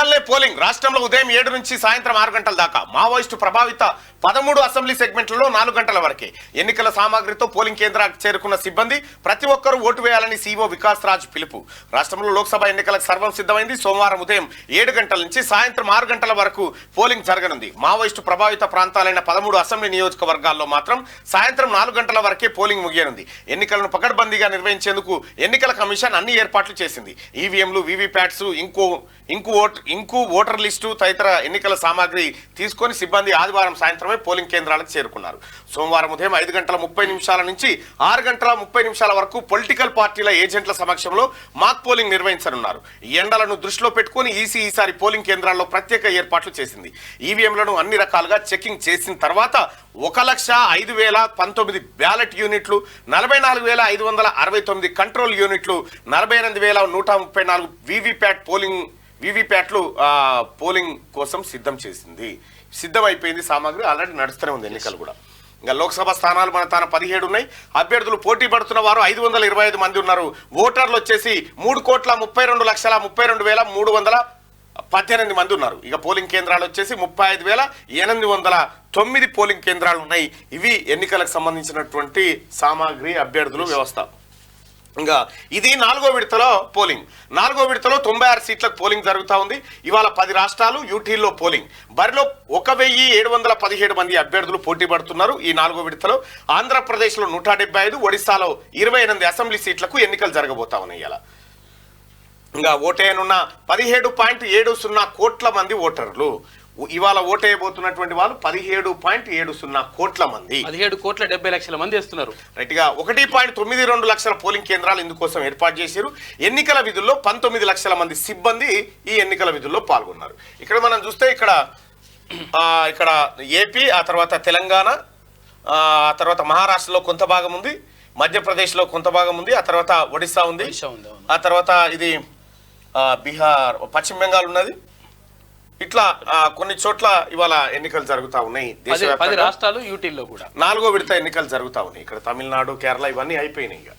గంటలే పోలింగ్. రాష్ట్రంలో ఉదయం 7 నుంచి సాయంత్రం 6 గంటల దాకా. మావోయిస్టు ప్రభావిత 13 అసెంబ్లీ సెగ్మెంట్లలో 4 గంటల వరకే. ఎన్నికల సామాగ్రితో పోలింగ్ కేంద్రానికి చేరుకున్న సిబ్బంది ప్రతి ఒక్కరూ ఓటు వేయాలని సీఈఓ వికాస్ రాజ్ పిలుపు. రాష్ట్రంలో లోక్సభ ఎన్నికలకు సర్వం సిద్ధమైంది. సోమవారం ఉదయం 7 గంటల నుంచి సాయంత్రం 6 గంటల వరకు పోలింగ్ జరగనుంది. మావోయిస్టు ప్రభావిత ప్రాంతాలైన 13 అసెంబ్లీ నియోజకవర్గాల్లో మాత్రం సాయంత్రం 4 గంటల వరకే పోలింగ్ ముగియనుంది. ఎన్నికలను పకడ్బందీగా నిర్వహించేందుకు ఎన్నికల కమిషన్ అన్ని ఏర్పాట్లు చేసింది. ఈవీఎంలు, వీవీప్యాట్స్, ఇంకు ఓటర్ లిస్టు తదితర ఎన్నికల సామాగ్రి తీసుకొని సిబ్బంది ఆదివారం సాయంత్రమే పోలింగ్ కేంద్రాలకు చేరుకున్నారు. సోమవారం ఉదయం 5 గంటల 30 నిమిషాల నుంచి 6 గంటల 30 నిమిషాల వరకు పొలిటికల్ పార్టీల ఏజెంట్ల సమక్షంలో మాక్ పోలింగ్ నిర్వహించనున్నారు. ఈ ఎండలను దృష్టిలో పెట్టుకుని ఈసారి పోలింగ్ కేంద్రాల్లో ప్రత్యేక ఏర్పాట్లు చేసింది. ఈవీఎంలను అన్ని రకాలుగా చెకింగ్ చేసిన తర్వాత 1,05,019 బ్యాలెట్ యూనిట్లు, 44,569 కంట్రోల్ యూనిట్లు, 48,134 వీవీప్యాట్లు పోలింగ్ కోసం సిద్ధం చేసింది. సిద్ధమైపోయింది సామాగ్రి, ఆల్రెడీ నడుస్తూనే ఉంది ఎన్నికలు కూడా. ఇంకా లోక్సభ స్థానాలు మన తాను 17 ఉన్నాయి. అభ్యర్థులు పోటీ పడుతున్న వారు 525 మంది ఉన్నారు. ఓటర్లు వచ్చేసి 3,32,32,318 మంది ఉన్నారు. ఇక పోలింగ్ కేంద్రాలు వచ్చేసి 35,809 పోలింగ్ కేంద్రాలు ఉన్నాయి. ఇవి ఎన్నికలకు సంబంధించినటువంటి సామాగ్రి, అభ్యర్థులు, వ్యవస్థ. ఇంకా ఇది 4వ విడతలో పోలింగ్. 4వ విడతలో 96 సీట్లకు పోలింగ్ జరుగుతూ ఉంది. ఇవాళ 10 రాష్ట్రాలు, యూటీల్లో పోలింగ్. బరిలో 1,717 మంది అభ్యర్థులు పోటీ పడుతున్నారు. ఈ 4వ విడతలో ఆంధ్రప్రదేశ్లో 175, ఒడిశాలో 28 అసెంబ్లీ సీట్లకు ఎన్నికలు జరగబోతా ఉన్నాయి. ఇలా ఇంకా ఓటేయనున్న 17.70 కోట్ల మంది ఓటర్లు. ఇవాళ ఓటేయబోతున్నటువంటి వాళ్ళు 17.70 కోట్ల మంది. 17,70,00,000 మంది వేస్తున్నారు. రైట్ గా 1.92 లక్షల పోలింగ్ కేంద్రాలు ఇందుకోసం ఏర్పాటు చేశారు. ఎన్నికల విధుల్లో 19 లక్షల మంది సిబ్బంది ఈ ఎన్నికల విధుల్లో పాల్గొన్నారు. ఇక్కడ మనం చూస్తే ఇక్కడ ఏపీ, ఆ తర్వాత తెలంగాణ, ఆ తర్వాత మహారాష్ట్రలో కొంత భాగం ఉంది, మధ్యప్రదేశ్లో కొంత భాగం ఉంది, ఆ తర్వాత ఒడిశా ఉంది, ఆ తర్వాత ఇది బీహార్, పశ్చిమ బెంగాల్ ఉన్నది. ఇట్లా కొన్ని చోట్ల ఇవాళ ఎన్నికలు జరుగుతూ ఉన్నాయి. 10 రాష్ట్రాలు, యూటీల్లో కూడా 4వ విడత ఎన్నికలు జరుగుతూ ఉన్నాయి. ఇక్కడ తమిళనాడు, కేరళ ఇవన్నీ అయిపోయినాయి. ఇక